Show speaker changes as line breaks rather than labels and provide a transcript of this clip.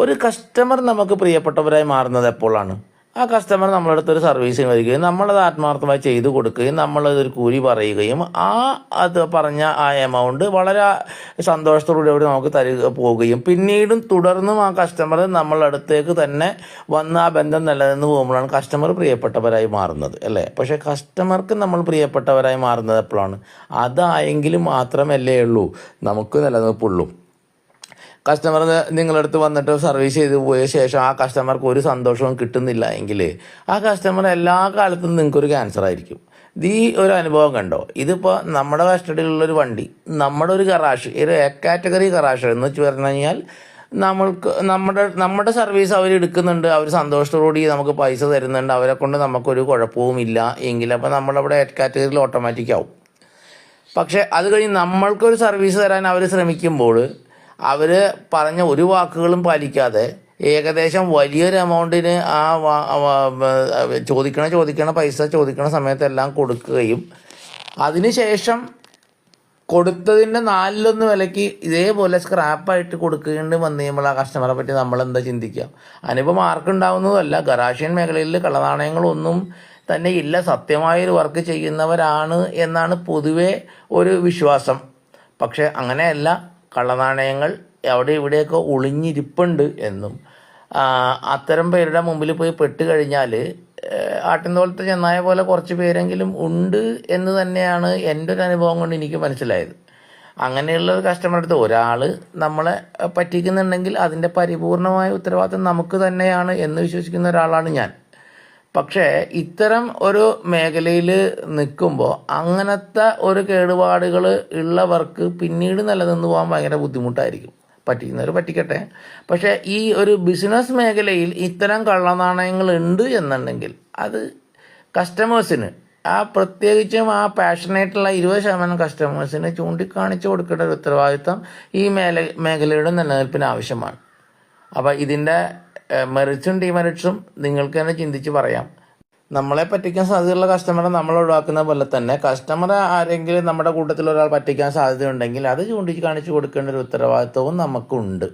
ഒരു കസ്റ്റമർ നമുക്ക് പ്രിയപ്പെട്ടവരായി മാറുന്നത് എപ്പോഴാണ്? ആ കസ്റ്റമർ നമ്മളെ അടുത്തൊരു സർവീസിന് വരികയും നമ്മളത് ആത്മാർത്ഥമായി ചെയ്തു കൊടുക്കുകയും നമ്മളതൊരു കൂലി പറയുകയും അത് പറഞ്ഞ ആ എമൗണ്ട് വളരെ സന്തോഷത്തോടുകൂടി നമുക്ക് പോവുകയും പിന്നീടും തുടർന്നും ആ കസ്റ്റമർ നമ്മളുടെ അടുത്തേക്ക് തന്നെ വന്ന് ആ ബന്ധം നിലനിന്ന് പോകുമ്പോഴാണ് കസ്റ്റമർ പ്രിയപ്പെട്ടവരായി മാറുന്നത്, അല്ലേ? പക്ഷേ കസ്റ്റമർക്ക് നമ്മൾ പ്രിയപ്പെട്ടവരായി മാറുന്നത് എപ്പോഴാണ്? അതായെങ്കിലും മാത്രമല്ലേ ഉള്ളൂ നമുക്ക് നിലനിൽപ്പുള്ളൂ. കസ്റ്റമർ നിങ്ങളടുത്ത് വന്നിട്ട് സർവീസ് ചെയ്ത് പോയ ശേഷം ആ കസ്റ്റമർക്ക് ഒരു സന്തോഷവും കിട്ടുന്നില്ല എങ്കിൽ ആ കസ്റ്റമർ എല്ലാ കാലത്തും നിങ്ങൾക്കൊരു ക്യാൻസർ ആയിരിക്കും. ഈ ഒരു അനുഭവം കണ്ടോ? ഇതിപ്പോൾ നമ്മുടെ കസ്റ്റഡിയിലുള്ളൊരു വണ്ടി, നമ്മുടെ ഒരു ഗറാഷ്, ഒരു എ കാറ്റഗറി ഗറാഷ് എന്ന് വെച്ച് പറഞ്ഞു കഴിഞ്ഞാൽ നമ്മുടെ സർവീസ് അവർ എടുക്കുന്നുണ്ട്, അവർ സന്തോഷത്തോടുകൂടി നമുക്ക് പൈസ തരുന്നുണ്ട്, അവരെ കൊണ്ട് നമുക്കൊരു കുഴപ്പവുമില്ല എങ്കിൽ അപ്പോൾ നമ്മളവിടെ എ കാറ്റഗറിയിൽ ഓട്ടോമാറ്റിക് ആവും. പക്ഷേ അത് കഴിഞ്ഞ് നമ്മൾക്കൊരു സർവീസ് തരാൻ അവർ ശ്രമിക്കുമ്പോൾ അവർ പറഞ്ഞ ഒരു വാക്കുകളും പാലിക്കാതെ ഏകദേശം വലിയൊരു എമൗണ്ടിന് ആ ചോദിക്കണ പൈസ ചോദിക്കണ സമയത്തെല്ലാം കൊടുക്കുകയും അതിനുശേഷം കൊടുത്തതിൻ്റെ 4/1 വിലയ്ക്ക് ഇതേപോലെ സ്ക്രാപ്പായിട്ട് കൊടുക്കേണ്ടി വന്നു കഴിയുമ്പോൾ ആ കസ്റ്റമറെ പറ്റി നമ്മളെന്താ ചിന്തിക്കുക? അനുഭവം ആർക്കുണ്ടാവുന്നതല്ല. ഗറാഷ്യൻ മേഖലയിൽ കള്ളനാണയങ്ങളൊന്നും തന്നെ ഇല്ല, സത്യമായൊരു വർക്ക് ചെയ്യുന്നവരാണ് എന്നാണ് പൊതുവെ ഒരു വിശ്വാസം. പക്ഷേ അങ്ങനെയല്ല, കള്ളനാണയങ്ങൾ അവിടെ ഇവിടെയൊക്കെ ഒളിഞ്ഞിരിപ്പുണ്ട് എന്നും അത്തരം പേരുടെ മുമ്പിൽ പോയി പെട്ട് കഴിഞ്ഞാൽ ആട്ടിൻതോളത്ത് ചെന്നായ പോലെ കുറച്ച് പേരെങ്കിലും ഉണ്ട് എന്ന് തന്നെയാണ് എൻ്റെ ഒരു അനുഭവം കൊണ്ട് എനിക്ക് മനസ്സിലായത്. അങ്ങനെയുള്ള ഒരു കസ്റ്റമറുടെ അടുത്ത് ഒരാൾ നമ്മളെ പറ്റിക്കുന്നുണ്ടെങ്കിൽ അതിൻ്റെ പരിപൂർണമായ ഉത്തരവാദിത്വം നമുക്ക് തന്നെയാണ് എന്ന് വിശ്വസിക്കുന്ന ഒരാളാണ് ഞാൻ. പക്ഷേ ഇത്തരം ഒരു മേഖലയിൽ നിൽക്കുമ്പോൾ അങ്ങനത്തെ ഒരു കേടുപാടുകൾ ഉള്ളവർക്ക് പിന്നീട് നിലനിന്ന് പോകാൻ ഭയങ്കര ബുദ്ധിമുട്ടായിരിക്കും. പറ്റിക്കുന്നവർ പറ്റിക്കട്ടെ. പക്ഷേ ഈ ഒരു ബിസിനസ് മേഖലയിൽ ഇത്തരം കള്ളനാണയങ്ങൾ ഉണ്ട് എന്നുണ്ടെങ്കിൽ അത് കസ്റ്റമേഴ്സിന്, പ്രത്യേകിച്ചും ആ പാഷനേറ്റുള്ള 20% കസ്റ്റമേഴ്സിന് ചൂണ്ടിക്കാണിച്ചു കൊടുക്കേണ്ട ഒരു ഉത്തരവാദിത്വം ഈ മേഖലയുടെ നിലനിൽപ്പിന് ആവശ്യമാണ്. അപ്പോൾ ഇതിൻ്റെ മെറിറ്റ്സും ഡിമെറിറ്റ്സും നിങ്ങൾക്ക് തന്നെ ചിന്തിച്ച് പറയാം. നമ്മളെ പറ്റിക്കാൻ സാധ്യതയുള്ള കസ്റ്റമറെ നമ്മൾ ഒഴിവാക്കുന്ന പോലെ തന്നെ കസ്റ്റമറെ ആരെങ്കിലും നമ്മുടെ കൂട്ടത്തിൽ ഒരാൾ പറ്റിക്കാൻ സാധ്യതയുണ്ടെങ്കിൽ അത് ചൂണ്ടിക്കാണിച്ചു കൊടുക്കേണ്ട ഒരു ഉത്തരവാദിത്വവും നമുക്കുണ്ട്.